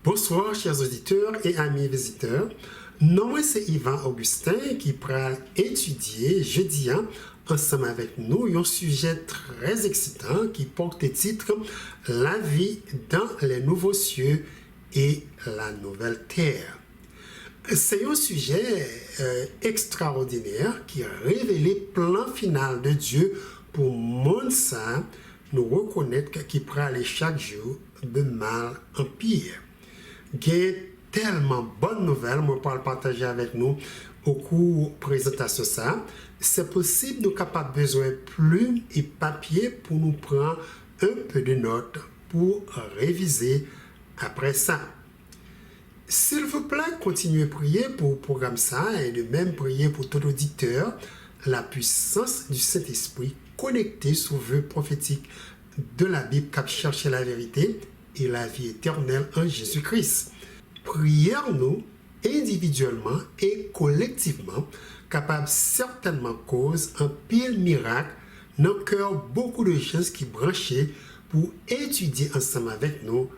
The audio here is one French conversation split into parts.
Bonsoir, chers auditeurs et amis visiteurs. Moi, c'est Yvan Augustin qui pourra étudier jeudi ensemble avec nous un sujet très excitant qui porte le titre « La vie dans les nouveaux cieux et la nouvelle terre ». C'est un sujet extraordinaire qui révèle le plan final de Dieu pour le monde ça, nous reconnaître qu'il prend aller chaque jour de mal en pire. Il y a tellement bonnes nouvelles, moi pour le partager avec nous au cours de la présentation ça. C'est possible, nous sommes capables besoin de plume et papier pour nous prendre un peu de notes pour réviser après ça. S'il vous plaît, continuez à prier pour le programme ça et de même prier pour tout auditeur, la puissance du Saint-Esprit connectée sur le vœu prophétique de la Bible qui cherche la vérité et la vie éternelle en Jésus-Christ. Prions-nous individuellement et collectivement, capables certainement cause un pile miracle dans le cœur beaucoup de gens qui branchent pour étudier ensemble avec nous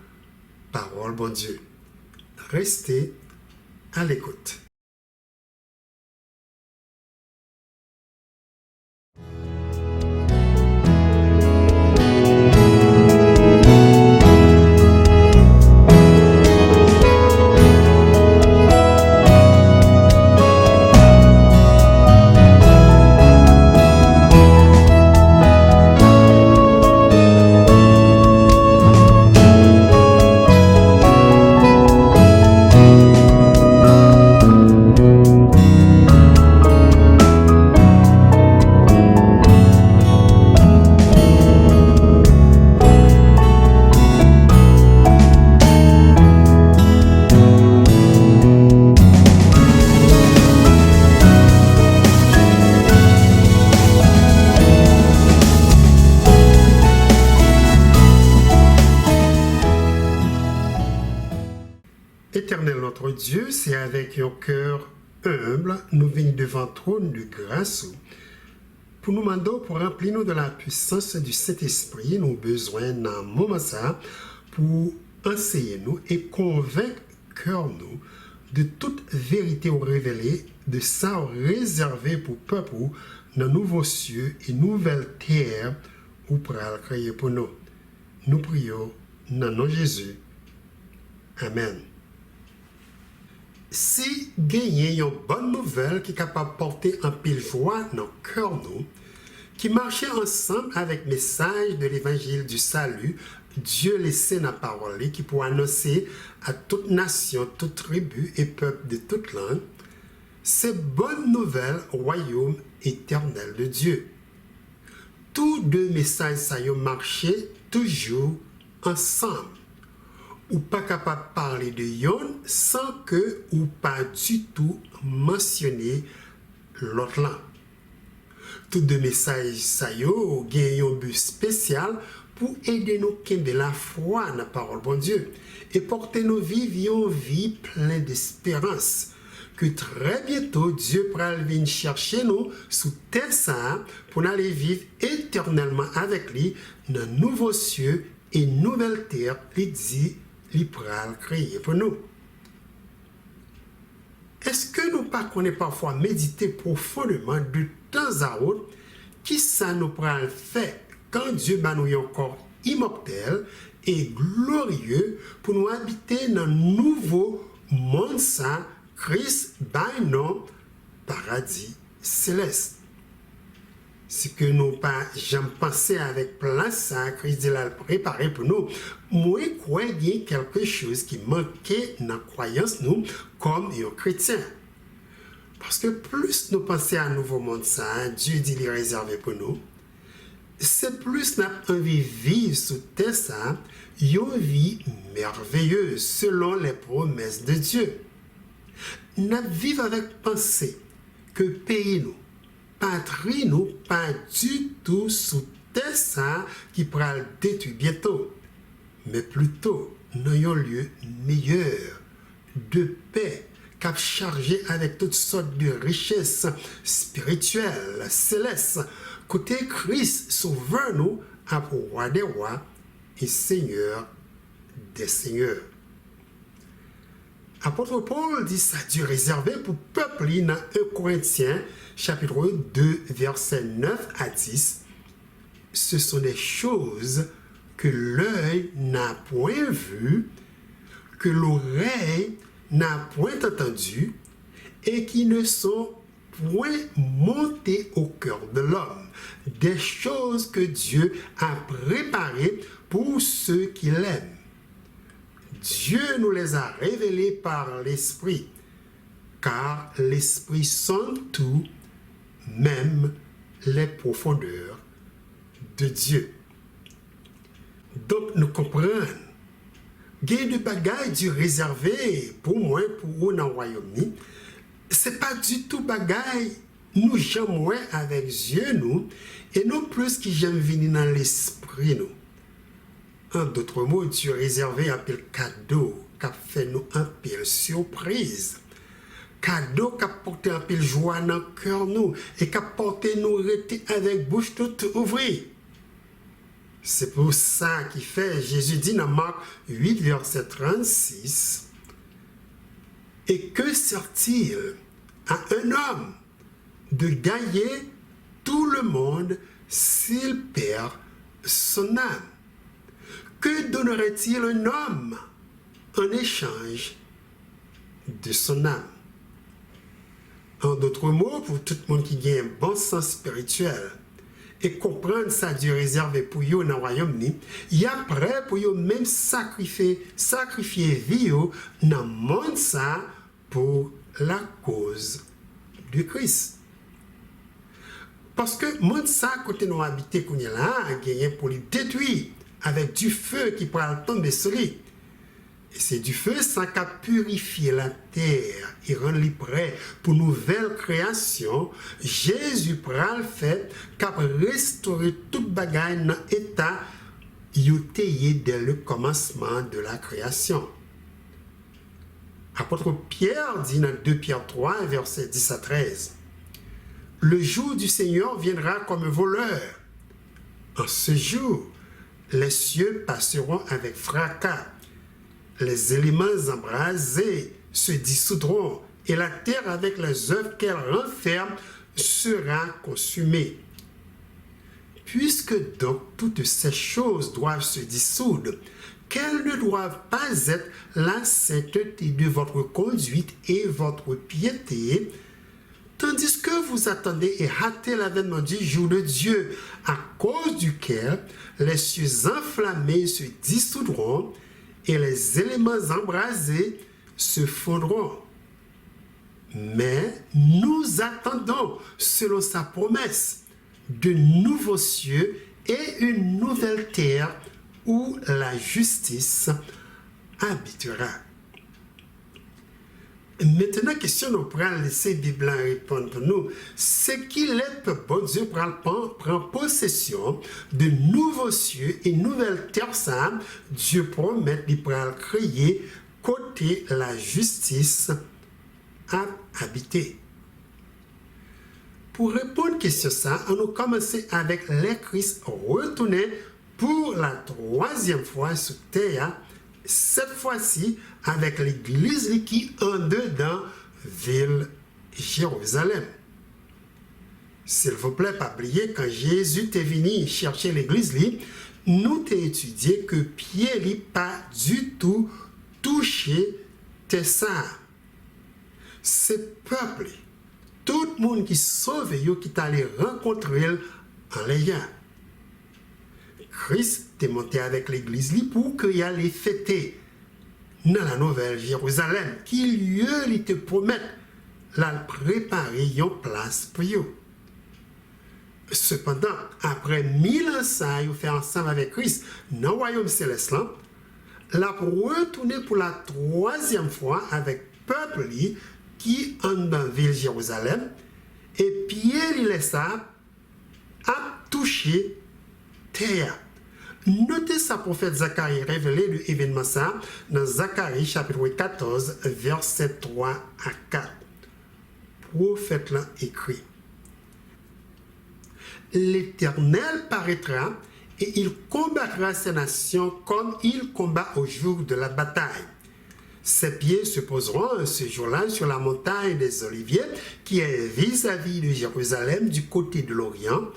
parole bon Dieu. Restez à l'écoute. Éternel notre Dieu, c'est avec un cœur humble, nous venons devant le trône de grâce pour nous demander, pour remplir nous de la puissance du Saint-Esprit, nous avons besoin d'un moment ça pour enseigner nous et convaincre cœur nous de toute vérité révélée, de ça réservé pour le peuple dans nouveaux cieux et nouvelle terre où pour créer pour nous. Nous prions dans le nom de Jésus. Amen. Si gagner une bonne nouvelle qui est capable de porter un pile joie dans le cœur nous, qui marchait ensemble avec le message de l'évangile du salut, Dieu laissé dans la parole, qui pour annoncer à toute nation, toute tribu et peuple de toute langue, ces bonnes nouvelles royaume éternel de Dieu. Tous deux messages ça y marché toujours ensemble. Ou pas capable de parler de yon sans que ou pas du tout mentionner l'autre langue. Tous deux messages ça yo gagne un but spécial pour aider nous de la foi dans la parole bon Dieu et porter nos vies une vie pleine d'espérance que très bientôt Dieu pourra venir chercher nous sous terre ça pour aller vivre éternellement avec lui dans nouveaux cieux et nouvelle terre il dit il pral créer pour nous. Est-ce que nous pas connaissons parfois méditer profondément de temps à autre qui ça nous pral faire quand Dieu va nous un corps immortel et glorieux pour nous habiter dans un nouveau monde saint Christ by nom paradis céleste. Ce que nous pas jamais pensé avec plein ça, Christ l'a préparé pour nous. Moi, je crois qu'il y a quelque chose qui manquait dans la croyance nous comme un chrétien. Parce que plus nous pensons à un nouveau monde ça, Dieu dit qu'il est réservé pour nous, c'est plus nous avons envie de vivre sous terre ça, une vie merveilleuse selon les promesses de Dieu. Nous vivons avec pensée que pays nous, patrie nous pas du tout sous terre ça qui pourra le détruire bientôt, mais plutôt dans un lieu meilleur, de paix, cap chargé avec toutes sortes de richesses spirituelles, célestes, côté Christ sauveur nous à roi des rois et seigneur des seigneurs. Apôtre Paul dit ça Dieu réservé pour peuple dans 1 Corinthiens chapitre 2 versets 9 à 10. Ce sont des choses que l'œil n'a point vues, que l'oreille n'a point entendues et qui ne sont point montées au cœur de l'homme. Des choses que Dieu a préparées pour ceux qui l'aiment. Dieu nous les a révélées par l'Esprit, car l'Esprit sonde tout, même les profondeurs de Dieu. Donc, nous comprenons, il y a des bagailles Dieu réservé pour moi, pour vous dans le Royaume-Uni. Ce n'est pas du tout bagaille nous j'aimons avec Dieu, nous, et non plus qui j'aime venir dans l'esprit, nous. En d'autres mots, Dieu réservé un peu cadeau, qui a fait nous un peu surprise. Cadeau qui a porté un peu joie dans le cœur, nous, et qui a porté nous rester avec bouche toute ouvrie. C'est pour ça qu'il fait, Jésus dit dans Marc 8, verset 36, « Et que sert-il à un homme de gagner tout le monde s'il perd son âme? Que donnerait-il un homme en échange de son âme? » En d'autres mots, pour tout le monde qui gagne un bon sens spirituel et comprendre ça Dieu réservé pour eux dans le Royaume-Uni, il y a prêt pour eux même sacrifier vie dans le monde ça pour la cause de Christ. Parce que le monde ça, côté nous habiter qu'on est là, gagné pour les détruire avec du feu qui pourra tomber sur lui. Et c'est du feu ça qui a purifié la terre et rendre prêt pour nouvelle création. Jésus prend le fait qui a restauré toute bagaille dans l'état yotéé dès le commencement de la création. Apôtre Pierre dit dans 2 Pierre 3, versets 10 à 13, « Le jour du Seigneur viendra comme un voleur. En ce jour, les cieux passeront avec fracas, les éléments embrasés se dissoudront, et la terre avec les œuvres qu'elle renferme sera consumée. Puisque donc toutes ces choses doivent se dissoudre, qu'elles ne doivent pas être la sainteté de votre conduite et votre piété, tandis que vous attendez et hâtez l'avènement du jour de Dieu, à cause duquel les cieux enflammés se dissoudront et les éléments embrasés se fondront. Mais nous attendons, selon sa promesse, de nouveaux cieux et une nouvelle terre où la justice habitera. Maintenant, question nous pourrons laisser la Bible répondre pour nous. C'est qu'il est bon Dieu prend possession de nouveaux cieux et nouvelles terres sables. Dieu promet de créer côté la justice à habiter. Pour répondre à la question ça, on a commencé avec les Christ retournés pour la troisième fois sur terre, cette fois-ci avec l'église qui en dedans ville Jérusalem. S'il vous plaît, pas oublier quand Jésus est venu chercher l'église, nous t'ai étudié que Pierre n'a pas du tout touché ça. Ce peuple, tout le monde qui sauve, qui est allé rencontrer en l'ayant. Christ est monté avec l'église pour qu'il allait fêter dans la nouvelle Jérusalem, qui lieu il te promet la préparer une place pour eux. Cependant, après 1000 ans, ça a fait ensemble avec Christ dans le royaume céleste, la retourner pour la troisième fois avec peuple qui est dans la ville Jérusalem, et Pierre il laisse ça a touché terre. Notez ça, prophète Zacharie révélé l'événement ça dans Zacharie chapitre 14, verset 3 à 4. Prophète là écrit: L'Éternel paraîtra et il combattra ces nations comme il combat au jour de la bataille. Ses pieds se poseront ce jour-là sur la montagne des Oliviers, qui est vis-à-vis de Jérusalem du côté de l'Orient.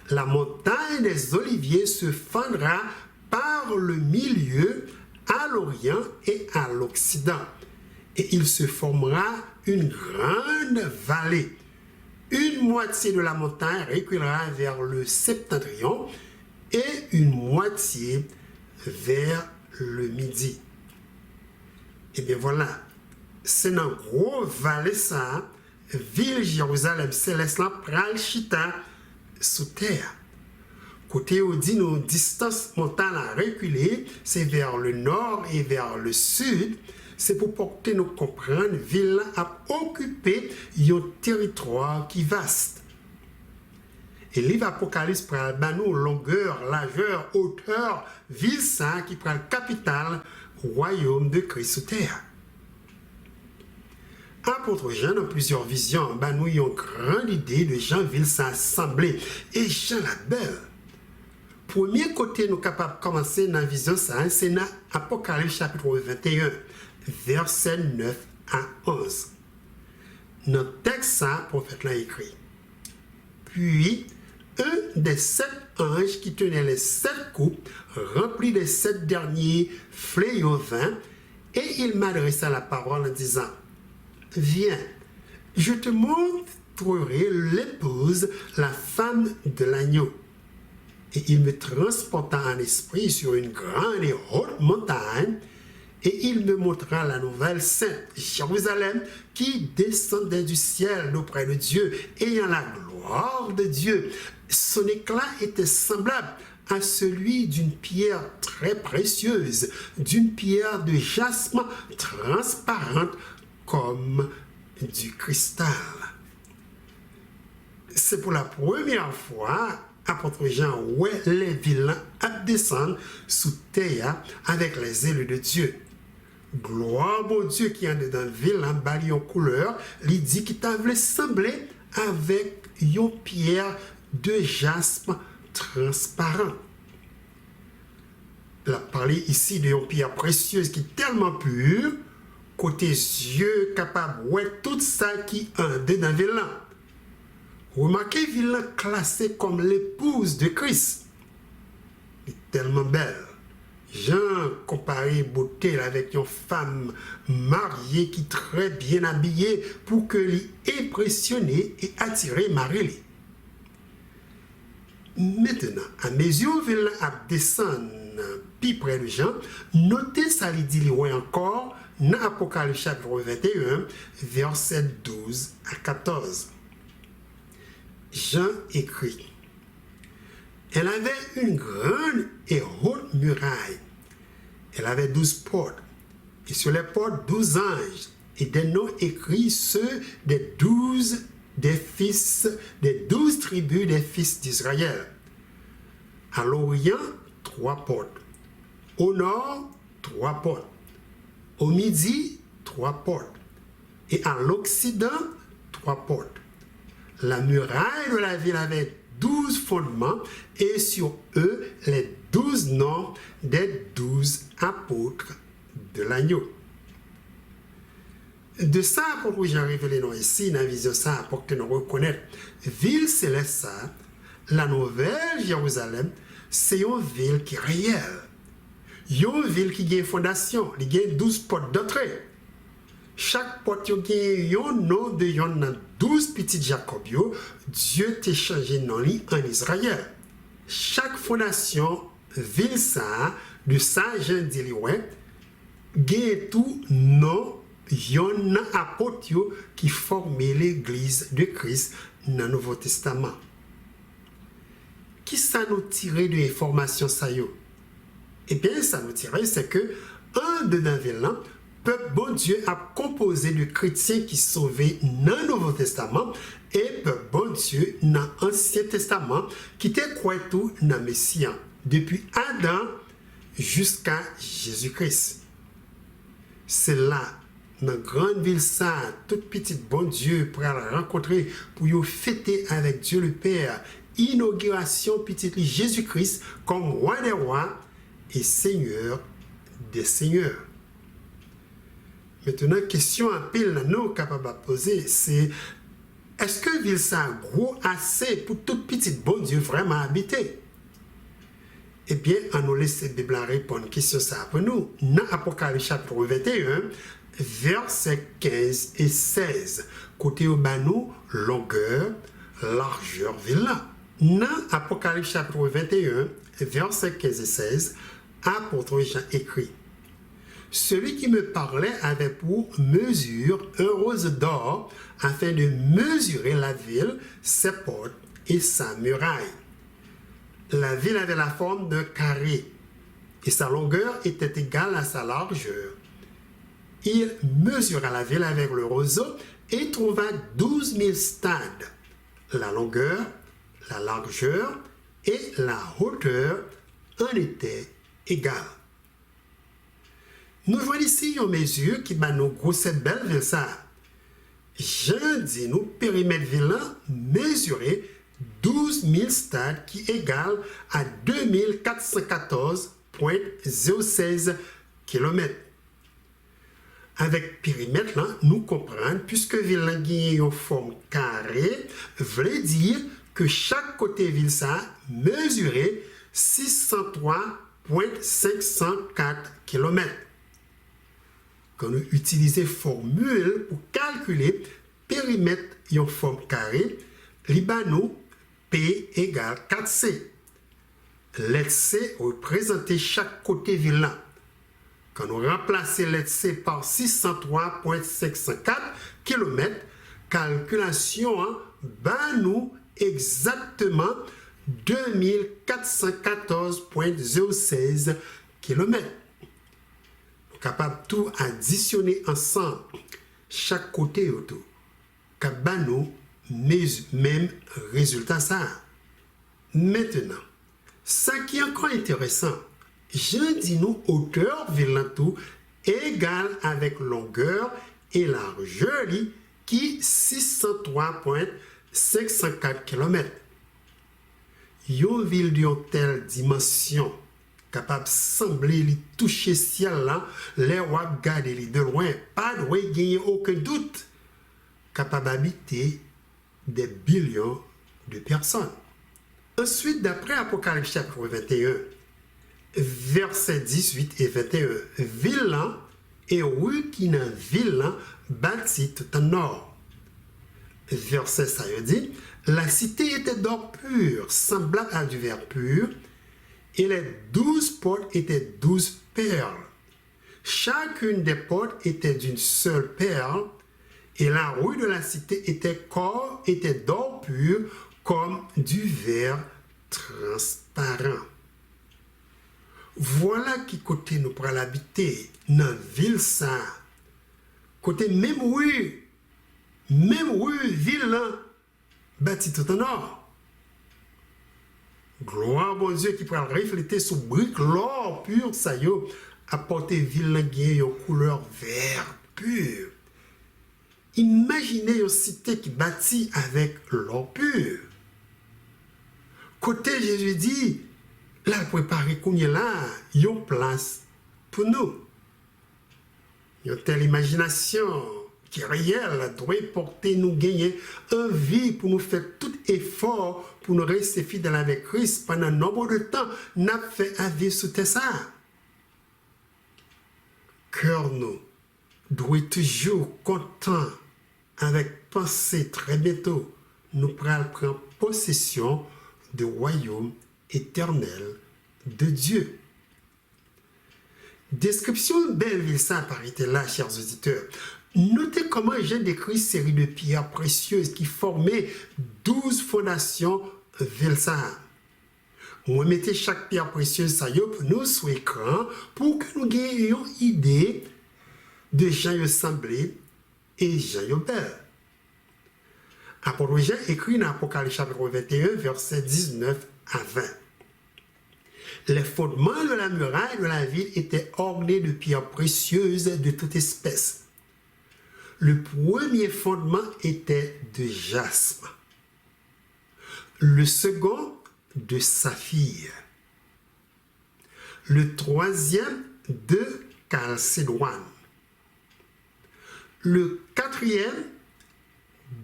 La montagne des Oliviers se fendra par le milieu à l'Orient et à l'Occident. Et il se formera une grande vallée. Une moitié de la montagne reculera vers le septentrion et une moitié vers le midi. Et bien voilà, c'est dans gros vallée ça, ville Jérusalem céleste là pral chita sous terre. Côté où dit nos distances montagne à reculer, c'est vers le nord et vers le sud. C'est pour porter nous comprendre ville a occupé un territoire qui vaste. Et livre Apocalypse pral ba nous longueur, largeur, hauteur, ville ça qui prend capitale royaume de Christ sur terre. Apôtre Jean, dans plusieurs visions, nous avons une grande idée de Jean ville s'assembler. Et Jean la belle. Premier côté, nous sommes capables de commencer dans la vision, c'est dans Apocalypse chapitre 21, versets 9 à 11. Dans le texte, le prophète l'a écrit. Puis, un des 7 anges qui tenait les 7 coupes, remplis des 7 derniers fléaux vins, et il m'adressa la parole en disant, « Viens, je te montrerai l'épouse, la femme de l'agneau. » Et il me transporta en esprit sur une grande et haute montagne, et il me montra la nouvelle sainte, Jérusalem, qui descendait du ciel auprès de Dieu, ayant la gloire de Dieu. Son éclat était semblable à celui d'une pierre très précieuse, d'une pierre de jaspe transparente comme du cristal. C'est pour la première fois, apôtre Jean, où les vilains descendent sous terre avec les ailes de Dieu. Gloire au Dieu qui est dans le vilain, bali en couleur, il dit qu'il t'avait semblé avec une pierre de jaspe transparent. Il a parlé ici d'une pierre précieuse qui est tellement pure, côté yeux capable de voir tout ça qui est dans le vilain. Remarquez, vilain classé comme l'épouse de Christ. Elle est tellement belle. Jean comparé beauté avec une femme mariée qui est très bien habillée pour que lui impressionner et attirer Marie. Maintenant, à mesure qu'il descend plus près de Jean, notez ça lui dit encore dans Apocalypse chapitre 21, versets 12 à 14. Jean écrit, elle avait une grande et haute muraille. Elle avait 12 portes. Et sur les portes, 12 anges. Et des noms écrits, ceux des 12 tribus des fils d'Israël. À l'Orient, 3 portes. Au nord, 3 portes. Au midi, 3 portes. Et à l'Occident, 3 portes. La muraille de la ville avait 12 fondements et sur eux les 12 noms des 12 apôtres de l'agneau. De ça, pour j'ai révélé nous ici, dans la vision ça, pour que nous reconnaissions, ville céleste, la nouvelle Jérusalem, c'est une ville qui est réelle. Une ville qui a une fondation, il y a 12 portes d'entrée. Chaque porte a un nom de 12 petits Jacob. Dieu t'a changé nom en Israël. Chaque fondation, ville ça, de ça, j'ai dit, il tout nom, yon apôtre qui formait l'église de Christ dans le Nouveau Testament. Qui ça nous tirait de l'information ça yo? Eh bien, ça nous tirait, c'est que un de nos villes, peuple bon Dieu a composé de chrétiens qui sauvaient dans le Nouveau Testament et peuple bon Dieu dans l'Ancien Testament qui était quoi tout dans le Messie, depuis Adam jusqu'à Jésus-Christ. C'est là, dans la grande ville sainte, toute petite bon Dieu pour la rencontrer, pour y fêter avec Dieu le Père, inauguration petite Jésus-Christ comme roi des rois et seigneur des seigneurs. Maintenant, question à pile, nous capable de poser, c'est est-ce que ville ça gros assez pour tout petit bon Dieu vraiment habiter? Eh bien, on nous laisse la Bible répondre question ça pour nous. Dans Apocalypse chapitre 21, versets 15 et 16. Côté au banou, longueur, largeur, ville là. Dans Apocalypse chapitre 21, versets 15 et 16, apôtre Jean écrit: Celui qui me parlait avait pour mesure un rose d'or afin de mesurer la ville, ses portes et sa muraille. La ville avait la forme d'un carré et sa longueur était égale à sa largeur. Il mesura la ville avec le roseau et trouva 12 000 stades. La longueur, la largeur et la hauteur en étaient égales. Nous voyons ici une mesure qui va nous grosser belle ville ça. Jean dit nous périmètre ville mesuré 12 000 stades qui égale à 2414,016 km. Avec périmètre, là, nous comprenons, puisque ville a une forme carrée, veut dire que chaque côté ville ça mesuré 603,504 km. Quand nous utilisons formule pour calculer périmètre en forme carrée, Libano P égale 4C. Let C représente chaque côté ville. Quand nous remplaçons let C par 603,504 km, calculation ben nous exactement 2414,016 km. Nous sommes capables de tout additionner ensemble, chaque côté autour. Ben nous même résultat ça. Maintenant, ce qui est encore intéressant, je dis nous hauteur villantou égale avec longueur et largeur qui 603,504 km. Une ville d'une telle dimension capable de sembler toucher ciel là, les rois garder de loin, pas de gagner aucun doute, capable d'habiter des billions de personnes. Ensuite, d'après Apocalypse chapitre 21, versets 18 et 21, ville et rue qui n'a ville bâtie tout en or. Verset ça dit, la cité était d'or pur, semblable à du verre pur, et les 12 portes étaient 12 perles. Chacune des portes était d'une seule perle, et la rue de la cité était d'or pur comme du verre transparent. Voilà qui côté nous pourrons l'habiter dans la ville ça. Côté même rue, ville là, bâti tout en or. Gloire bon Dieu qui pourra refléter sur brique l'or pur ça yo, apporter ville là qui une couleur vert pur. Imaginez une cité qui bâtit avec l'or pur. Côté Jésus dit, là, préparer qu'on y là, une place pour nous. Une telle imagination qui est réelle doit porter nous gagner une vie pour nous faire tout effort pour nous rester fidèles avec Christ pendant un nombre de temps. N'a fait à vivre sous ça. Cœur nous doit toujours content avec pensée très bientôt. Nous pourrons prendre possession du royaume éternel de Dieu. Description de belle ville ça apparaît là, chers auditeurs. Notez comment j'ai décrit une série de pierres précieuses qui formaient 12 fondations ville ça. On mettait chaque pierre précieuse ça pour nous sur l'écran pour que nous ayons une idée de Jean semblé et Jean belle. Apôtre Jean écrit dans Apocalypse chapitre 21, versets 19 à 20. Les fondements de la muraille de la ville étaient ornés de pierres précieuses de toute espèce. Le premier fondement était de jaspe. Le second, de saphir. Le troisième, de chalcédoine. Le quatrième,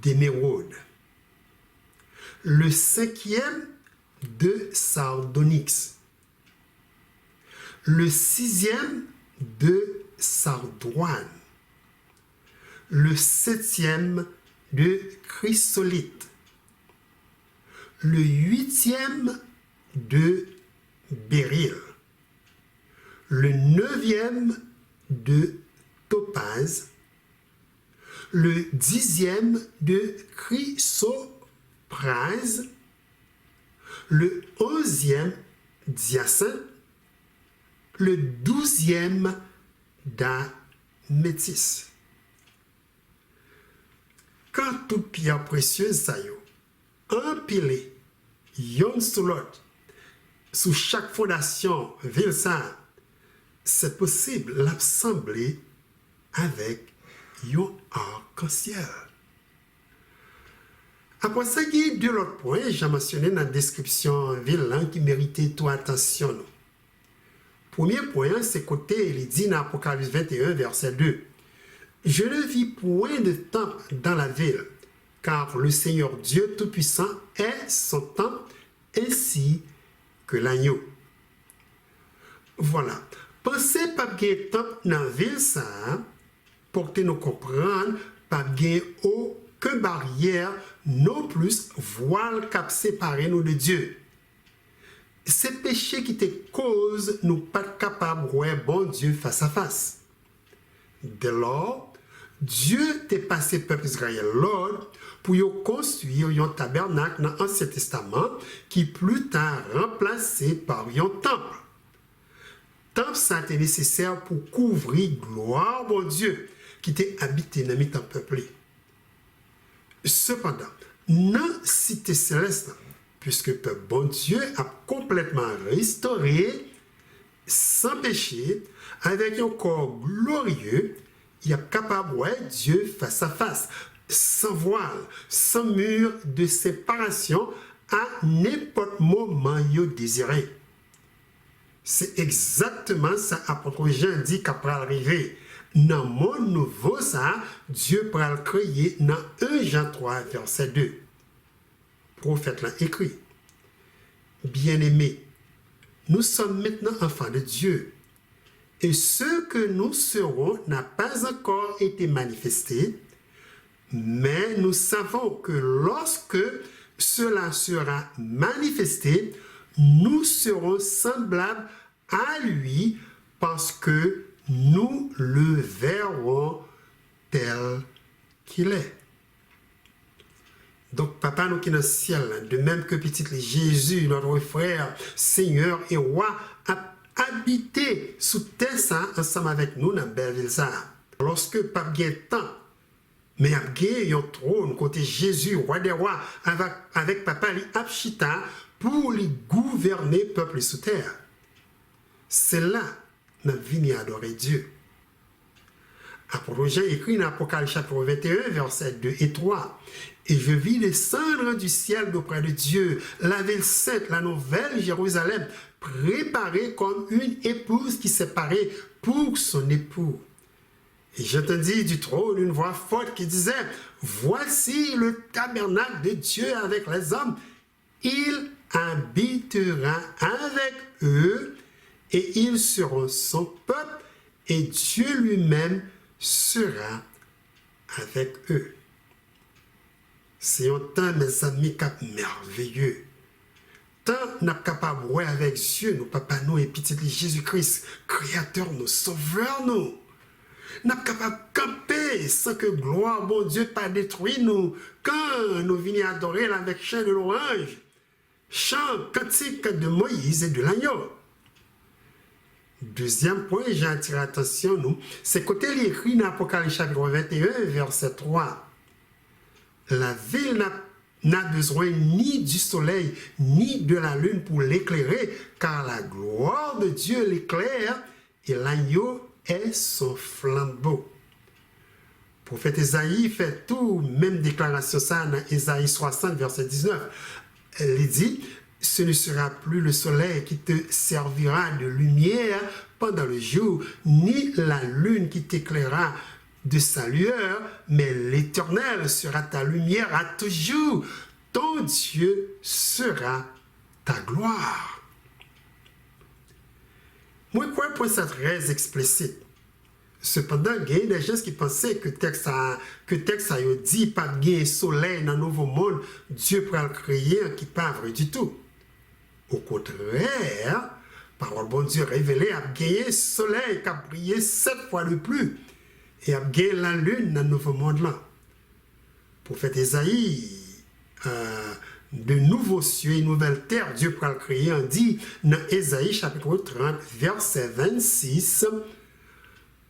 d'émeraude. Le cinquième, de sardonyx. Le sixième, de sardoine. Le septième, de chrysolite. Le huitième, de béryl. Le neuvième, de topaze. Le dixième, de chrysoprase. Le onzième, d'hyacinthe. Le douzième, d'améthyste. Quand toute pierre précieuse ça yo, empilée, yon sous l'autre, sous chaque fondation ville ça, c'est possible l'assembler avec yon arc-en-ciel. Après ça, il y a deux autres points, j'ai mentionné dans la description ville qui méritait toute attention. Premier point, c'est côté, il dit dans Apocalypse 21, verset 2. Je ne vis point de temple dans la ville, car le Seigneur Dieu Tout-Puissant est son temple, ainsi que l'agneau. Voilà. Pensez pas qu'il y ait temple dans la ville, ça, pour que nous comprenions, pas qu'il y ait aucune barrière, non plus voile cap séparer nous de Dieu. Ces péchés qui te causent, nous pas capables de voir bon Dieu face à face. Dès lors, Dieu t'a passé peuple Israël l'ordre pour y construire un tabernacle dans l'Ancien Testament qui plus tard remplacé par un temple. Temple ça était nécessaire pour couvrir gloire bon Dieu qui était habité dans le temps peuplé. Cependant, dans la cité céleste, puisque peuple bon Dieu a complètement restauré, sans péché, avec un corps glorieux, il est capable de voir Dieu face à face, sans voile, sans mur de séparation, à n'importe moment il désiré. C'est exactement ça apôtre Jean dit qu'après arriver. Dans le monde nouveau, ça, Dieu pourra le créer dans 1 Jean 3, verset 2. Prophète l'a écrit. Bien-aimés, nous sommes maintenant enfants de Dieu. Et ce que nous serons n'a pas encore été manifesté, mais nous savons que lorsque cela sera manifesté, nous serons semblables à lui parce que nous le verrons tel qu'il est. Donc, papa, nous qui est dans le ciel, de même que petit Jésus, notre frère, Seigneur et roi, a habité sous terre ça, ensemble avec nous dans la belle ville ça. Lorsque pas bien temps, mais a bien un trône côté Jésus, roi des rois, avec papa li Abchita pour lui gouverner peuple sous terre. C'est là nous venons adorer Dieu. Apôtre Jean écrit dans Apocalypse chapitre 21, versets 2 et 3. Et je vis descendre du ciel d'auprès de Dieu, la ville sainte, la nouvelle Jérusalem, préparée comme une épouse qui s'est parée pour son époux. Et j'entendis du trône une voix forte qui disait, voici le tabernacle de Dieu avec les hommes. Il habitera avec eux et ils seront son peuple et Dieu lui-même sera avec eux. C'est un temps, mes amis, merveilleux. Tant nous sommes capables de voir avec Dieu, nous, papa, nous, et petit Jésus-Christ, créateur, nous, sauveur, nous. Nous sommes capables de camper sans que gloire, bon Dieu, pas détruit nous. Quand nous venons adorer avec chant de l'orange, chant cantique de Moïse et de l'agneau. Deuxième point, j'ai attiré l'attention, nous, c'est côté l'écrit dans Apocalypse chapitre 21, verset 3. La ville n'a besoin ni du soleil, ni de la lune pour l'éclairer, car la gloire de Dieu l'éclaire et l'agneau est son flambeau. Le prophète Ésaïe fait tout, même déclaration ça dans Ésaïe 60, verset 19. Elle dit, ce ne sera plus le soleil qui te servira de lumière pendant le jour, ni la lune qui t'éclairera de sa lueur, mais l'Éternel sera ta lumière à toujours. Ton Dieu sera ta gloire. Moi, je crois que c'est très explicite. Cependant, il y a des gens qui pensaient que le texte a dit pas de soleil dans le nouveau monde, Dieu pourra le créer, qui n'est pas vrai du tout. Au contraire, parole bon Dieu révélée a gagné soleil qui a brillé 7 fois de plus et a gagné la lune dans le nouveau monde là. Prophète Isaïe, de nouveaux cieux et nouvelle terre, Dieu pourra le créer, on dit dans Isaïe chapitre 30, verset 26,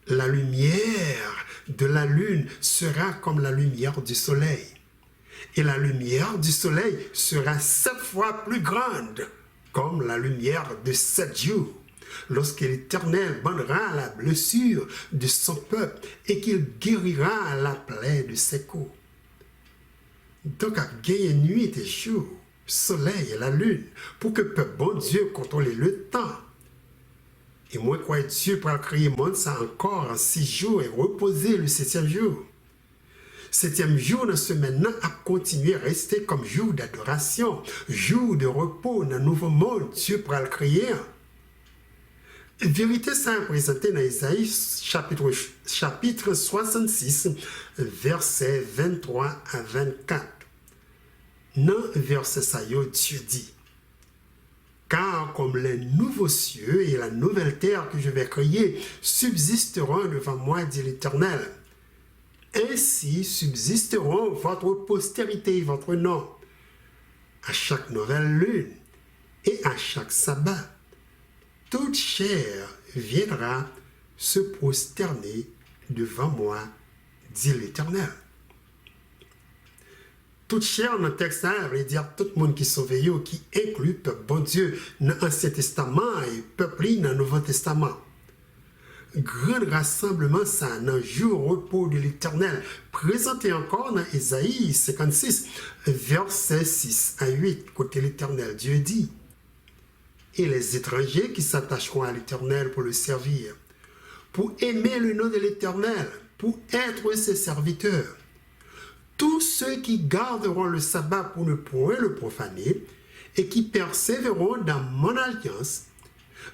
la lumière de la lune sera comme la lumière du soleil. Et la lumière du soleil sera 7 fois plus grande, comme la lumière de 7 jours, lorsque l'Éternel bandera la blessure de son peuple et qu'il guérira la plaie de ses coups. Donc, à gagner nuit et jour, soleil et la lune, pour que le peuple bon Dieu contrôle le temps. Et moi, je crois que Dieu pourra créer le monde ça encore en 6 jours et reposer le 7e jour. 7e jour de la semaine a continué à rester comme jour d'adoration, jour de repos dans le nouveau monde. Dieu pourra le créer. Vérité, ça est présenté dans Isaïe chapitre 66, versets 23 à 24. Dans verset ça, Dieu dit: car comme les nouveaux cieux et la nouvelle terre que je vais créer subsisteront devant moi, dit l'Éternel, ainsi subsisteront votre postérité et votre nom, à chaque nouvelle lune et à chaque sabbat. Toute chair viendra se prosterner devant moi, dit l'Éternel. Toute chair dans le texte, ça veut dire tout le monde qui sauvé, qui inclut le peuple bon Dieu dans l'Ancien Testament et le peuple dans le Nouveau Testament. Grand rassemblement, ça, dans le jour repos de l'Éternel, présenté encore dans Isaïe 56, versets 6 à 8, côté l'Éternel, Dieu dit: et les étrangers qui s'attacheront à l'Éternel pour le servir, pour aimer le nom de l'Éternel, pour être ses serviteurs. Tous ceux qui garderont le sabbat pour ne point le profaner et qui persévéreront dans mon alliance,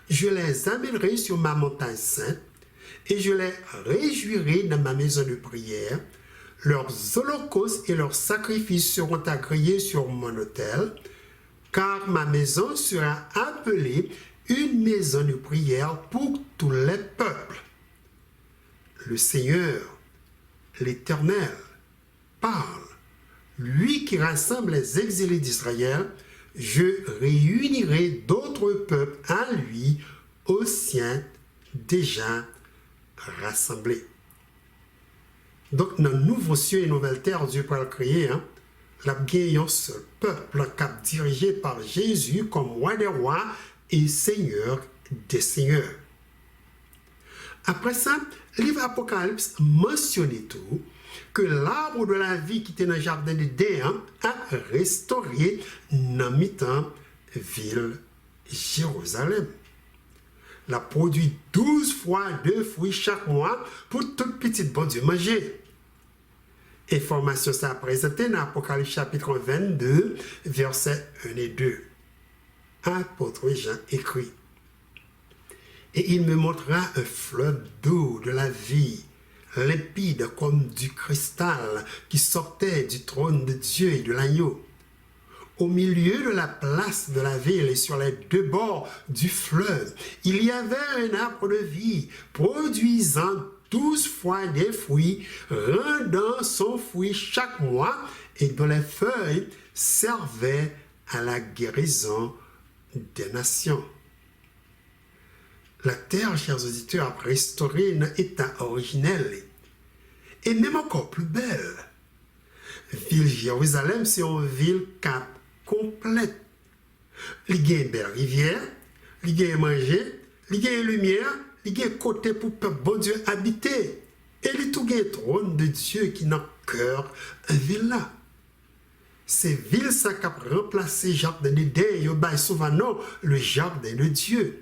je les amènerai sur ma montagne sainte et je les réjouirai dans ma maison de prière. Leurs holocaustes et leurs sacrifices seront agréés sur mon autel, car ma maison sera appelée une maison de prière pour tous les peuples. Le Seigneur, l'Éternel, parle, lui qui rassemble les exilés d'Israël, je réunirai d'autres peuples à lui, aux siens déjà rassemblés. Donc, dans le nouveau cieux et nouvelle terre, Dieu peut le créer, la guérison seul peuple cap dirigé par Jésus comme roi des rois et seigneur des seigneurs. Après ça, le livre Apocalypse mentionnait tout que l'arbre de la vie qui était dans le jardin d'Éden a restauré dans mi-temps ville Jérusalem. La produit 12 fois 2 fruits chaque mois pour toute petite bon Dieu manger. Information ça a présenté dans Apocalypse chapitre 22, versets 1 et 2. Apôtre Jean écrit: et il me montra un fleuve d'eau de la vie, limpide comme du cristal, qui sortait du trône de Dieu et de l'agneau. Au milieu de la place de la ville et sur les 2 bords du fleuve, il y avait un arbre de vie, produisant 12 fois des fruits, rendant son fruit chaque mois, et dont les feuilles servaient à la guérison des nations. La terre, chers auditeurs, a restauré un état originel, et même encore plus belle. Ville Jérusalem, c'est une ville cap complète. Il y a une belle rivière, il y a manger, il y a une lumière, il y a un côté pour le peuple bon Dieu habiter. Et il y a tout un trône de Dieu qui n'a cœur une ville là. Ces villes, ça a remplacé Jardin d'Éden, et souvent non, le Jardin de Dieu.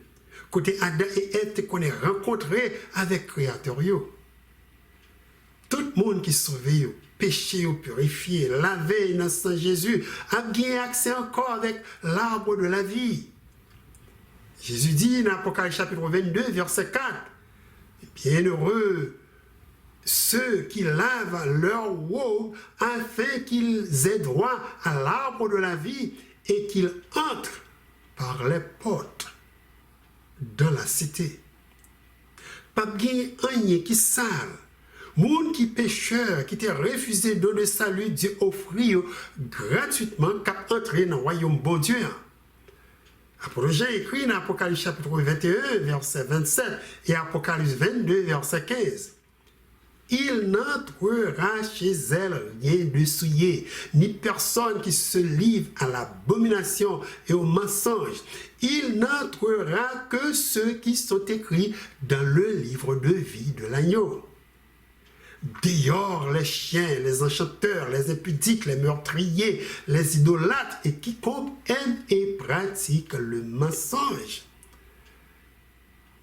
Côté Adam et Ève qu'on est rencontré avec Créateur. le monde qui sauvé, péché ou purifié, lavé dans le sang Jésus, a bien accès encore avec l'arbre de la vie. Jésus dit dans Apocalypse chapitre 22, verset 4, bienheureux ceux qui lavent leur robe afin qu'ils aient droit à l'arbre de la vie et qu'ils entrent par les portes dans la cité. Pas bien rien qui sale. Monde qui pécheur, qui t'a refusé de le salut, Dieu offrit gratuitement qu'à entrer dans le royaume bon Dieu. Apôtre Jean écrit dans Apocalypse chapitre 21, verset 27 et Apocalypse 22, verset 15. Il n'entrera chez elle rien de souillé, ni personne qui se livre à l'abomination et au mensonge. Il n'entrera que ceux qui sont écrits dans le livre de vie de l'agneau. Dehors les chiens, les enchanteurs, les impudiques, les meurtriers, les idolâtres et quiconque aime et pratique le mensonge.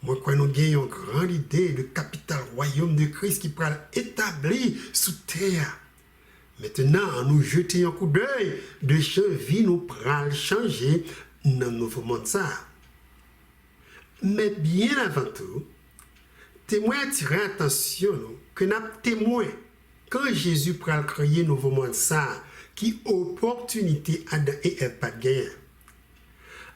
Moi, quand nous gagnons une grande idée de capital royaume de Christ qui pourra établi sous terre. Maintenant, nous jetons un coup d'œil de ce vie nous pourra changer dans le nouveau monde ça. Mais bien avant tout, témoin attirer attention que nous témoin quand Jésus pourra créer nouveau monde ça, qui opportunité Adam et Ève pas de gagner.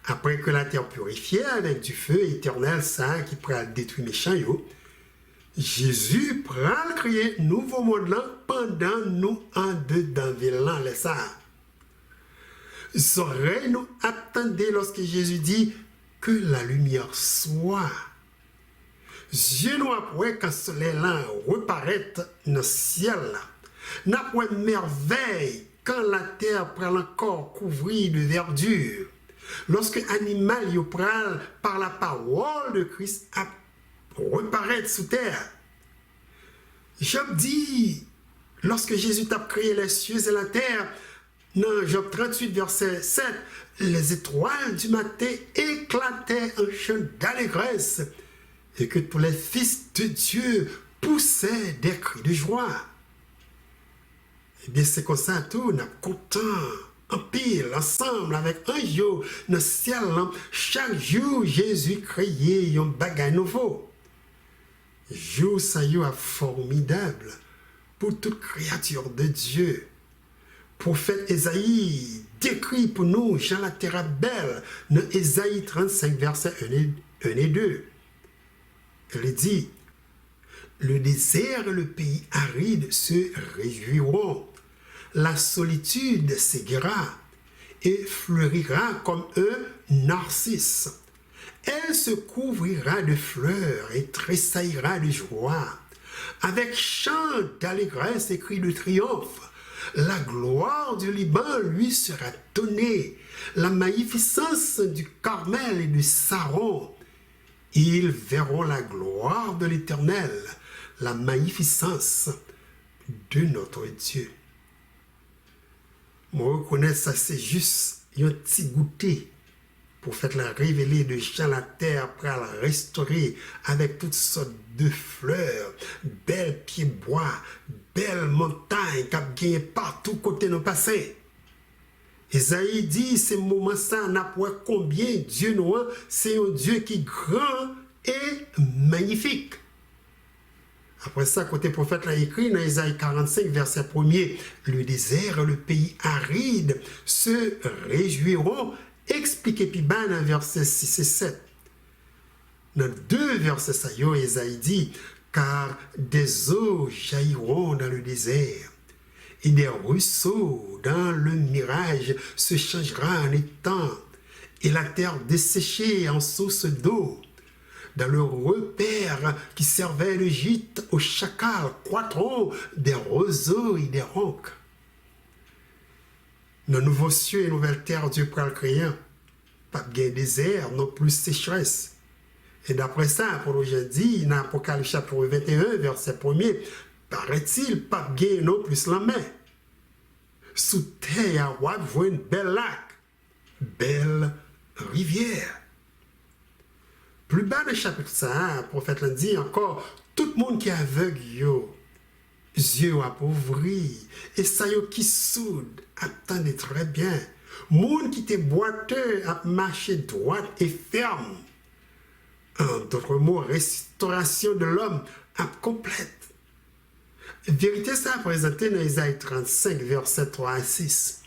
Après que la terre purifiée avec du feu éternel ça qui pourra détruire les méchants, Jésus pourra créer nouveau monde là pendant nous en dedans villan les ça. Oreilles nous attendaient lorsque Jésus dit que la lumière soit. Yeux nous après quand soleil là reparaît dans le ciel là. N'après merveille quand la terre prend encore couvrir de verdure. Lorsque l'animal y prend par la parole de Christ à reparaître sous terre. Job dit, lorsque Jésus a créé les cieux et la terre, dans Job 38, verset 7, les étoiles du matin éclataient en chant d'allégresse et que tous les fils de Dieu poussaient des cris de joie. Eh bien, c'est comme ça, tout, on est content. En pile, ensemble, avec un jour, dans le ciel, chaque jour, Jésus créait un bagage nouveau. Jour, ça y est formidable pour toute créature de Dieu. Prophète Ésaïe décrit pour nous, Jean la terre belle, dans Ésaïe 35, versets 1 et 2. Elle dit, le désert et le pays aride se réjouiront. La solitude séguera et fleurira comme un narcisse. Elle se couvrira de fleurs et tressaillira de joie. Avec chant d'allégresse et cris de triomphe, la gloire du Liban lui sera donnée, la magnificence du Carmel et du Saron. Ils verront la gloire de l'Éternel, la magnificence de notre Dieu. Moi, reconnaître ça, c'est juste un petit goûter pour faire la révéler de Jean la terre, pour la restaurer avec toutes sortes de fleurs, belles pieds bois, belles montagnes qui ont gagné partout côté nos passés. Esaïe dit, ces moments ça n'a pas combien Dieu nous a, c'est un Dieu qui est grand et magnifique. Après ça, côté prophète l'a écrit dans Isaïe 45, verset 1er, le désert et le pays aride se réjouiront. Expliqué puis dans verset 6 et 7. Dans deux versets, ça y est, Isaïe dit, car des eaux jailliront dans le désert et des ruisseaux dans le mirage se changera en étang et la terre desséchée en source d'eau. Dans le repère qui servait le gîte aux chacals croîtront des roseaux et des ronques. Dans nouveaux cieux et nouvelle terre, Dieu prend le créer. Pas de désert, non plus sécheresse. Et d'après ça, pour aujourd'hui, dans Apocalypse chapitre 21, verset 1er, paraît-il, pas de non plus la main. Sous terre, on voit une belle lac, belle rivière. Plus bas dans le chapitre ça, le prophète l'a dit encore, tout le monde qui est aveugle, yeux appauvris, et ça y est qui soude, attendez très bien. Moun qui te boiteux a marché droit et ferme. En d'autres mots, restauration de l'homme a complète. Vérité ça présenté dans Isaïe 35, versets 3 à 6.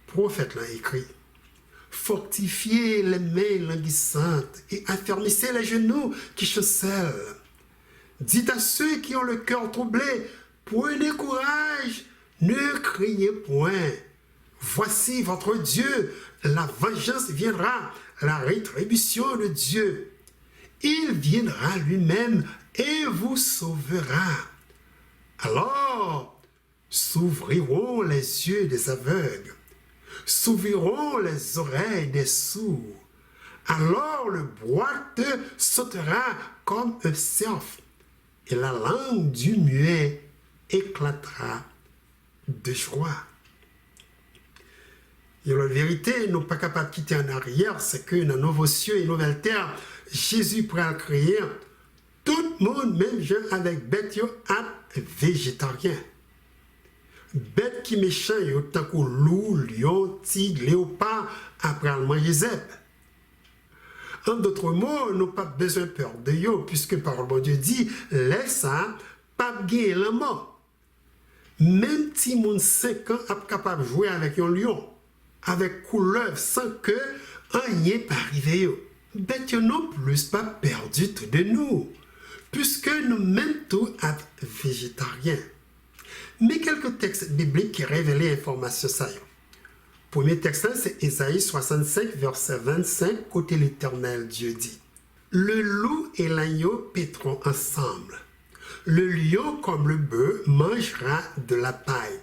Prophète l'a écrit. Fortifiez les mains languissantes et affermissez les genoux qui chancellent. Dites à ceux qui ont le cœur troublé, prenez courage, ne criez point. Voici votre Dieu, la vengeance viendra, la rétribution de Dieu. Il viendra lui-même et vous sauvera. Alors, s'ouvriront les yeux des aveugles, s'ouvriront les oreilles des sourds. Alors le boiteux sautera comme un cerf, et la langue du muet éclatera de joie. Et la vérité, nous ne sommes pas capables de quitter en arrière, c'est que dans nouveaux cieux et nouvelle terre, Jésus pourra créer tout le monde, même gens avec bête, à végétarien. Bête qui méchant, tant que loup, lion, tigre, léopard, après le manger zèbre. En d'autres mots, nous n'avons pas besoin de peur de eux, puisque par le bon Dieu dit, laisse ça, pas gagner la mort. Même si mon 5 ans est capable de jouer avec un lion, avec couleuvre, sans que rien pas arrivé. Bête non plus pas perdu tout de nous, puisque nous même tout à végétariens. Mais quelques textes bibliques qui révèlent l'information ça. Premier texte, c'est Ésaïe 65, verset 25, côté l'Éternel, Dieu dit. Le loup et l'agneau paîtront ensemble. Le lion comme le bœuf mangera de la paille.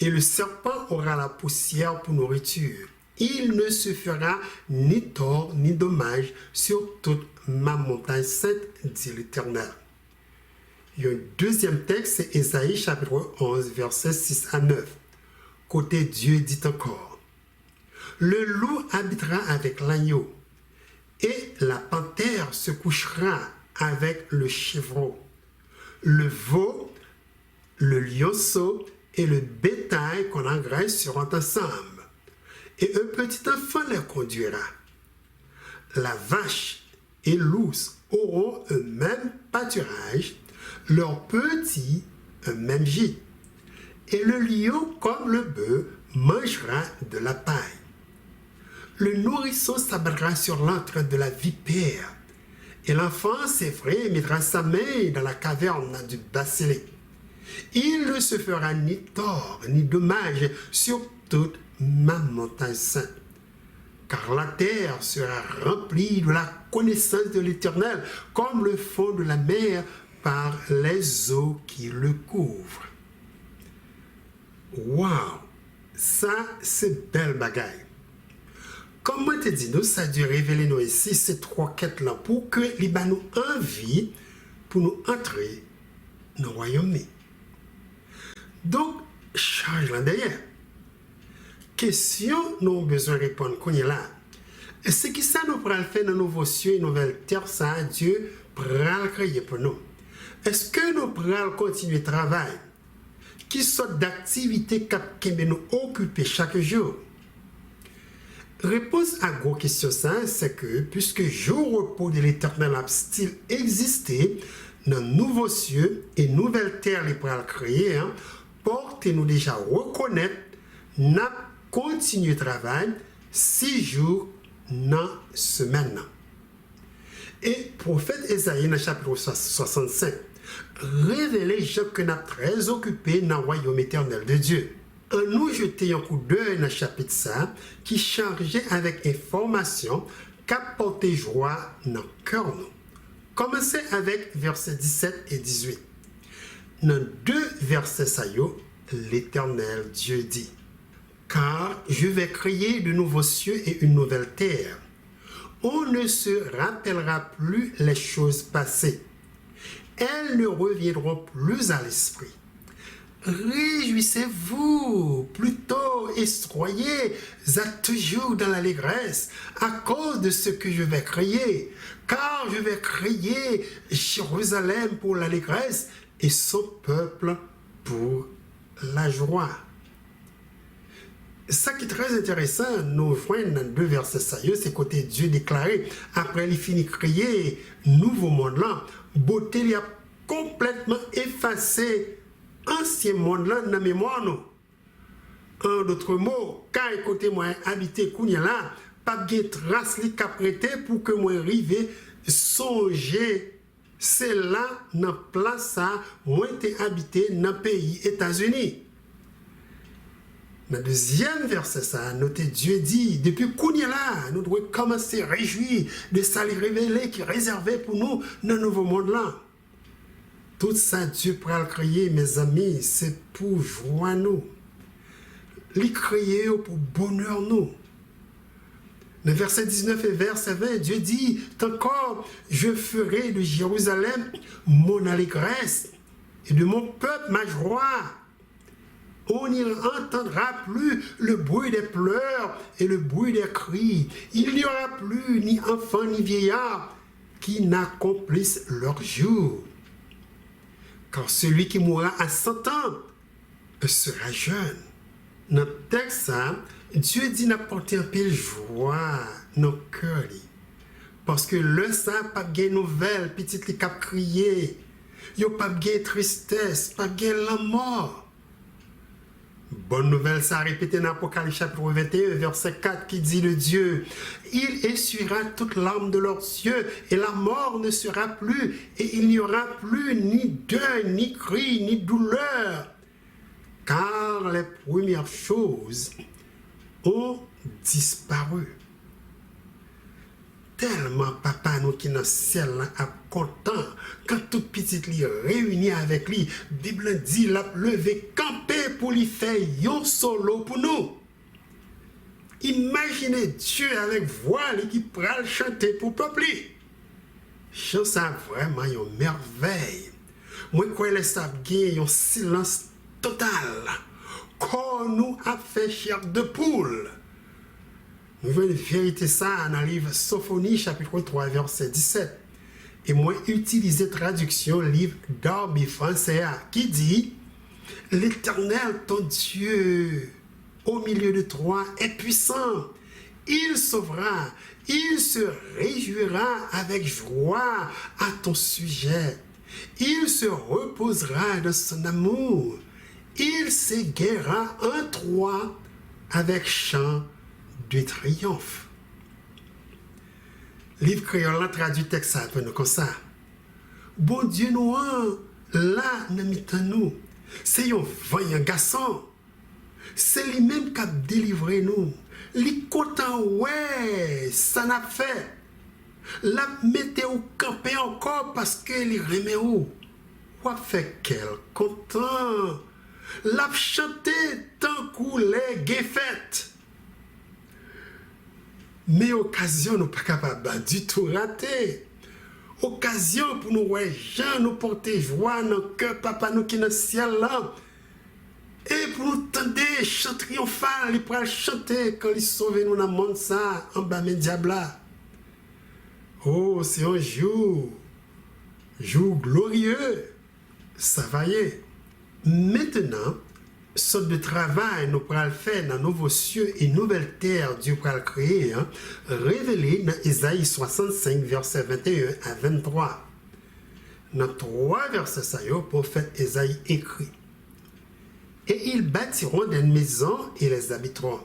Et le serpent aura la poussière pour nourriture. Il ne se fera ni tort ni dommage sur toute ma montagne sainte, dit l'Éternel. Il y a un deuxième texte, c'est Ésaïe chapitre 11, versets 6 à 9. Côté Dieu dit encore. Le loup habitera avec l'agneau, et la panthère se couchera avec le chevreau. Le veau, le lionceau et le bétail qu'on engraisse seront ensemble, et un petit enfant les conduira. La vache et l'ours auront un même pâturage, leurs petits un même gîte. Et le lion comme le bœuf mangera de la paille. Le nourrisson s'abattra sur l'antre de la vipère, et l'enfant s'effraie et mettra sa main dans la caverne du basilic. Il ne se fera ni tort ni dommage sur toute ma montagne sainte, car la terre sera remplie de la connaissance de l'Éternel, comme le fond de la mer par les eaux qui le couvrent. Waouh! Ça, c'est belle bagaille. Comment te dis-nous, ça a dû révéler nous ici ces trois quêtes-là pour que les nous envie pour nous entrer dans le royaume. Donc, charge là derrière. Question, nous avons besoin de répondre qu'on est là. C'est qui ça nous pourra le faire dans nos nouveaux cieux et nouvelles terres, ça Dieu pourra le créer pour nous. Est-ce que nous pourrons continuer le travail? Qui sorte d'activité qui nous occuper chaque jour? Réponse à gros question ça, c'est que puisque jour repos de l'Éternel a style existé dans nouveaux cieux et nouvelles terres les pour créer, portez-nous déjà reconnaître n'a continué le travail 6 jours dans semaine. Et prophète Ésaïe dans chapitre 65 révélait que nous sommes très occupés dans le royaume éternel de Dieu. En nous jeter un coup d'œil dans le chapitre ça, qui chargeait avec information qu'apporter joie dans le cœur. Commencez avec versets 17 et 18. Dans 2 versets ça, l'Éternel Dieu dit, car je vais créer de nouveaux cieux et une nouvelle terre. On ne se rappellera plus les choses passées. Elles ne reviendront plus à l'esprit. Réjouissez-vous plutôt et soyez à toujours dans l'allégresse à cause de ce que je vais créer, car je vais créer Jérusalem pour l'allégresse et son peuple pour la joie. Ça qui est très intéressant, nous voyons dans 2 versets sérieux, c'est côté Dieu déclaré, après il finit de créer nouveau monde là, beauté il a complètement effacé ancien monde là dans la mémoire nous. En d'autres mots, quand côté moi habité kounya là, pas de trace li ka prêté pour que moi rive songer c'est là dans place ça moi été habité dans pays États-Unis. Dans le 2e verset, ça, noté Dieu dit, depuis kounya là, nous devons commencer à réjouir de ça les révéler qui est réservé pour nous dans le nouveau monde là. Tout ça, Dieu pourra le créer, mes amis, c'est pour joie nous. Il créé pour bonheur nous. Dans le verset 19 et verset 20, Dieu dit, encore, je ferai de Jérusalem mon allégresse et de mon peuple ma joie. On n'y entendra plus le bruit des pleurs et le bruit des cris. Il n'y aura plus ni enfants ni vieillards qui n'accomplissent leur jour. Car celui qui mourra à 100 ans sera jeune. Dans le texte, Dieu dit d'apporter un peu de joie dans nos cœurs. Parce que le sang, pas de nouvelle, petite qui a crié. Il n'y a pas de tristesse, pas de la mort. Bonne nouvelle, ça a répété dans Apocalypse chapitre 21, verset 4, qui dit le Dieu, il essuiera toutes larmes de leurs yeux, et la mort ne sera plus, et il n'y aura plus ni deuil, ni cri, ni douleur, car les premières choses ont disparu. Tellement papa nous qui dans le ciel a content quand toute petite li réunie avec lui, Bible dit l'a levé camper pour lui faire un solo pour nous. Imaginez Dieu avec voix qui pral chanter pour peuple. Chant ça vraiment une merveille. Moi quoi les savent un silence total. Quand nous a fait chair de poule. Nous voyons vérité ça dans le livre Sophonie, chapitre 3, verset 17. Et moi, utiliser traduction livre Darby français qui dit l'Éternel, ton Dieu, au milieu de toi, est puissant. Il sauvera, il se réjouira avec joie à ton sujet. Il se reposera de son amour. Il s'égaiera en toi avec chant de triomphe. Livre créole traduit texte ça comme ça. Bon Dieu nous là dans nous. C'est un vaillant garçon. C'est lui-même qui a délivré nous. Il content ouais, ça n'a fait. La mettez au campé encore parce qu'il remet où. Quoi fait quel content. La chanté tant qu'on les guéfettes. Mais occasion nous pas capable du tout rater. Occasion pour nous ouais, Jean nous porter joie dans le cœur papa nous qui dans le ciel là. Et pour nous tendre chant triomphal, il pourra chanter quand il sauve nous dans le monde ça en bas mes diables là. Oh, c'est un jour glorieux. Ça va y est. Maintenant, sorte de travail nous pourrons le faire dans nouveaux cieux et nouvelles terres Dieu pourra le créer, révélé dans Isaïe 65, versets 21 à 23. Dans 3 versets, ça y est, le prophète Isaïe écrit. Et ils bâtiront des maisons et les habiteront.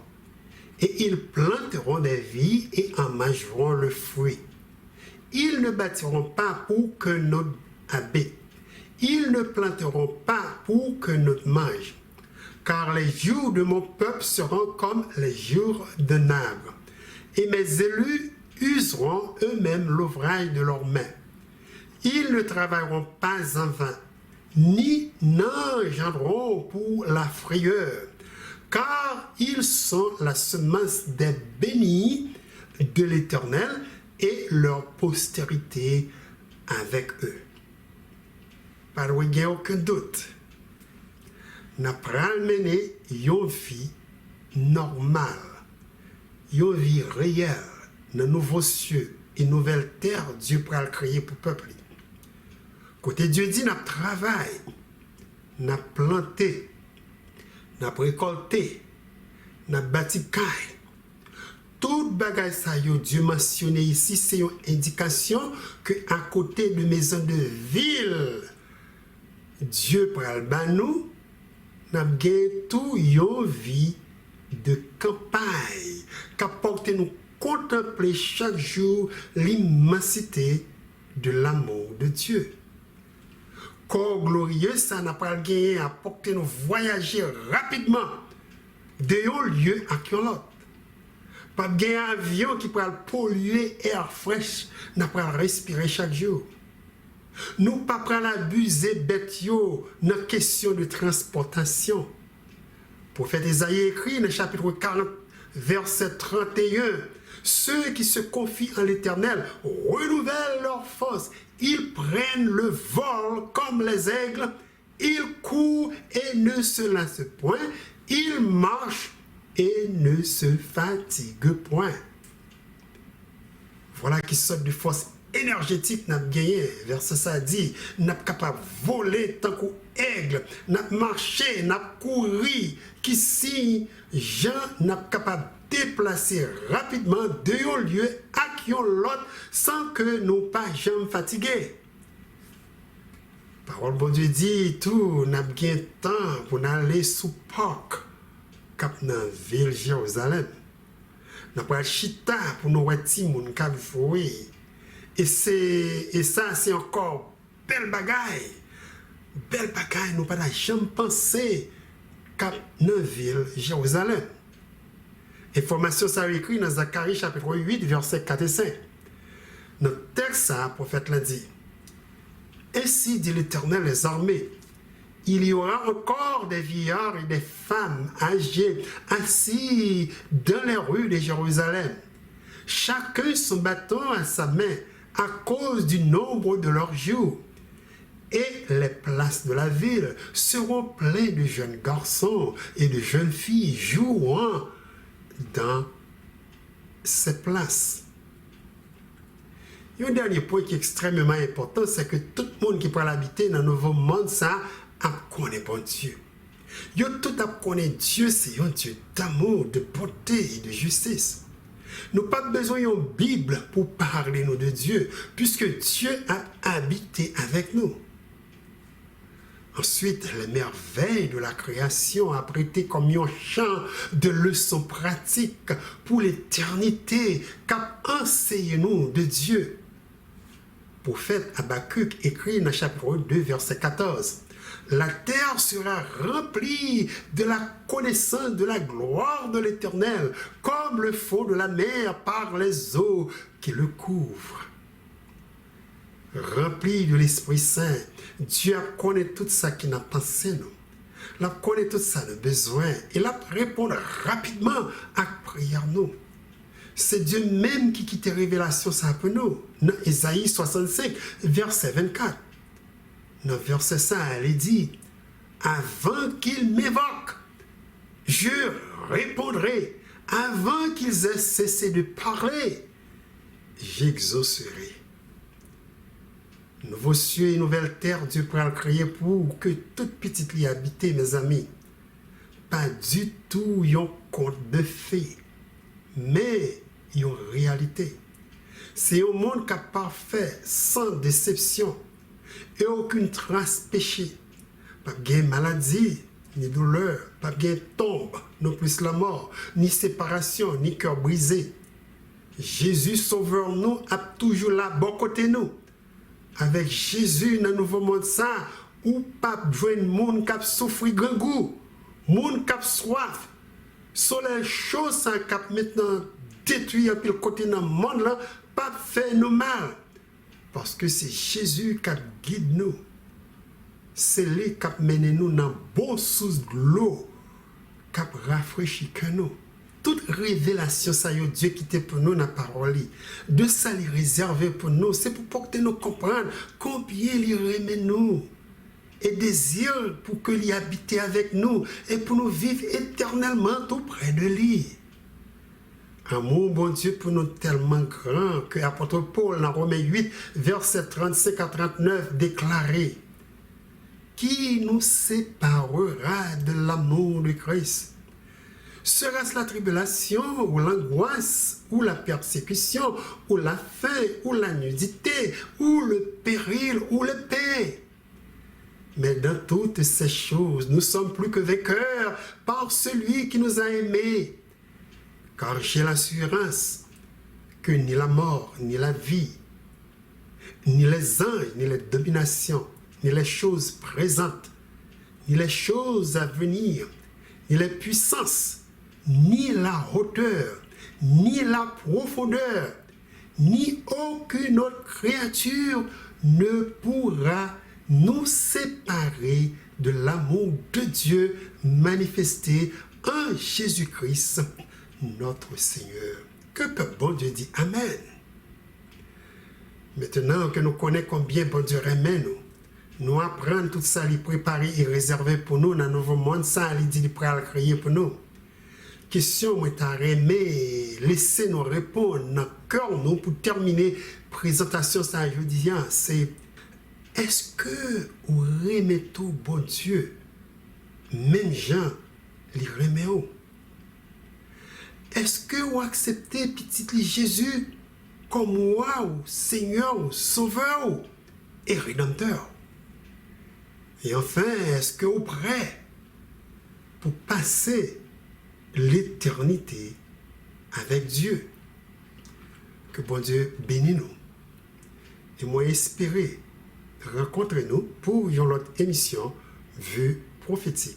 Et ils planteront des vies et en mangeront le fruit. Ils ne bâtiront pas pour que nous habitent. Ils ne planteront pas pour que nous mange. Car les jours de mon peuple seront comme les jours d'un arbre. Et mes élus useront eux-mêmes l'ouvrage de leurs mains. Ils ne travailleront pas en vain, ni n'engendreront pour la frayeur, car ils sont la semence des bénis de l'Éternel et leur postérité avec eux. Pas aucun doute. Nous prenons mener une vie normale, une vie réelle, dans nouveaux cieux et nouvelles terres Dieu pourra créer pour le peuple. Côté Dieu dit, n'a travail, n'a planté, n'a récolté, n'a bâti caille. Tout bagage ça yo Dieu mentionné ici, c'est une indication que à côté de maison de ville, Dieu pral ba nous, n'a gagné tout une vie de campagne, qui porte nous contempler chaque jour l'immensité de l'amour de Dieu. Corps glorieux, ça n'a pas gagné à porter nous voyager rapidement de un lieu à l'autre. Pas de avion qui peut polluer l'air fraîche, n'a pas respirer chaque jour. Nous pas prendre abuser bête yo dans question de transportation. Prophète Isaïe écrit dans le chapitre 40, verset 31, ceux qui se confient en l'Éternel renouvellent leur force. Ils prennent le vol comme les aigles. Ils courent et ne se lassent point. Ils marchent et ne se fatiguent point. Voilà qui sortent de force énergétique n'a gagné. Verset ça dit, n'a capable de voler tant qu'un aigle, n'a marché, n'a couru, qui si Jean n'a capable de déplacer rapidement de un lieu à l'autre sans que nous pas jamais fatigués. Parole bon Dieu dit tout, n'a bien temps pour aller sous Pâques, cap dans ville Jérusalem. N'a pas chita pour nous voir moun cap jouer. Et ça, c'est encore belle bagaille. Belle bagaille, nous pas jamais pensé qu'à dans la ville Jérusalem. Information ça écrit dans Zacharie chapitre 8, verset 4 et 5. Dans le texte, le prophète l'a dit. Ainsi dit l'Éternel des armées, il y aura encore des vieillards et des femmes âgées assis dans les rues de Jérusalem, chacun son bâton à sa main, à cause du nombre de leurs jours. Et les places de la ville seront pleines de jeunes garçons et de jeunes filles jouant dans ces places. Un dernier point qui est extrêmement important, c'est que tout le monde qui peut l'habiter dans le nouveau monde, ça a connu bon Dieu. Yo tout a connu Dieu, c'est un Dieu d'amour, de beauté et de justice. Nous n'avons pas besoin d'une Bible pour parler nous de Dieu, puisque Dieu a habité avec nous. Ensuite, les merveilles de la création a prêté comme un champ de leçons pratiques pour l'éternité, qu'a enseigné nous de Dieu. Prophète Habakkuk écrit dans chapitre 2, verset 14. La terre sera remplie de la connaissance de la gloire de l'Éternel, comme le fond de la mer par les eaux qui le couvrent. Rempli de l'Esprit Saint, Dieu connaît tout ça qui n'a pensé nous. Il connaît tout ça de besoin. Il a répondu rapidement à la prière nous. C'est Dieu même qui quitte révélation ça pour nous. Dans Isaïe 65, verset 24. Dans verset 5, elle dit, avant qu'ils m'évoquent, je répondrai. Avant qu'ils aient cessé de parler, j'exaucerai. Nouveau cieux et nouvelle terre, Dieu pourra le créer pour que toute petite y habite, mes amis. Pas du tout un conte de fées, mais une réalité. C'est un monde qui est parfait, sans déception, et aucune trace péché. Pas de maladie, ni douleur, pas de tombe, non plus la mort, ni séparation, ni cœur brisé. Jésus, sauveur nous, a toujours là, bon côté nous. Avec Jésus dans le nouveau monde, ça, ou pas besoin de monde qui a souffert grand goût, monde qui a soif. Sur les choses qui a maintenant détruit un peu le côté dans le monde, là, pas fait nous mal. Parce que c'est Jésus qui guide nous. C'est lui qui a mené nous dans bon source de l'eau, qui a rafraîchi que nous. Toute révélation, ça y est, Dieu qui était pour nous dans la parole, de ça, il réservé pour nous, c'est pour porter nous comprendre combien il remet nous et désire pour que lui habite avec nous et pour nous vivre éternellement tout près de lui. Amour, bon Dieu, pour nous tellement grand que l'apôtre Paul, dans Romains 8, versets 35 à 39, déclarait: qui nous séparera de l'amour de Christ? Sera-ce la tribulation, ou l'angoisse, ou la persécution, ou la faim, ou la nudité, ou le péril, ou le paix? Mais dans toutes ces choses, nous sommes plus que vainqueurs par celui qui nous a aimés. Car j'ai l'assurance que ni la mort, ni la vie, ni les anges, ni les dominations, ni les choses présentes, ni les choses à venir, ni les puissances, ni la hauteur, ni la profondeur, ni aucune autre créature ne pourra nous séparer de l'amour de Dieu manifesté en Jésus-Christ, notre Seigneur. Que bon Dieu dit Amen. Maintenant que nous connaissons combien bon Dieu aime nous apprenons tout ça, il préparé et réservé pour nous dans le nouveau monde, ça, il dit, il prêt à le créer pour nous. Question, moi, t'as aimé, laissez nous répondre dans le cœur, nous, pour terminer la présentation, ça, je dis, c'est: est-ce que vous aimez tout bon Dieu, même Jean, il remet où? Est-ce que vous acceptez petit Jésus comme moi, Seigneur, Sauveur et Rédempteur? Et enfin, est-ce que vous êtes prêt pour passer l'éternité avec Dieu? Que bon Dieu bénisse nous. Et moi, espérer rencontrer nous pour une autre émission Vue prophétique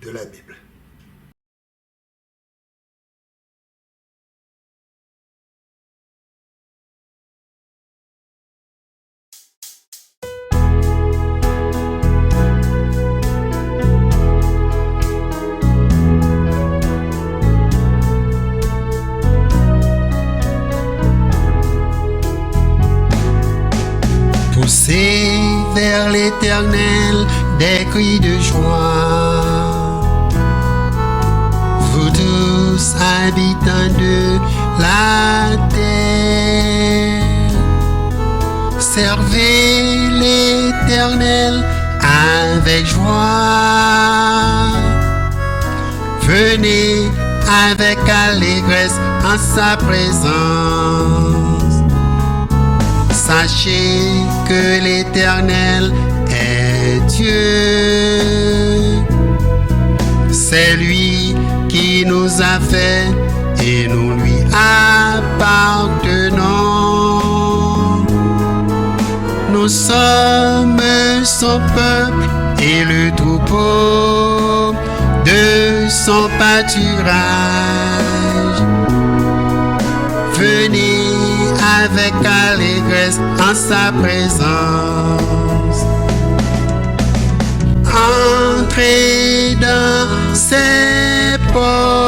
de la Bible. Poussez vers l'Éternel des cris de joie, vous tous habitants de la terre. Servez l'Éternel avec joie, venez avec allégresse en sa présence. Sachez que l'Éternel est Dieu. C'est lui qui nous a fait et nous lui appartenons. Nous sommes son peuple et le troupeau de son pâturage. Venez avec allégresse en sa présence. Entrez dans ses portes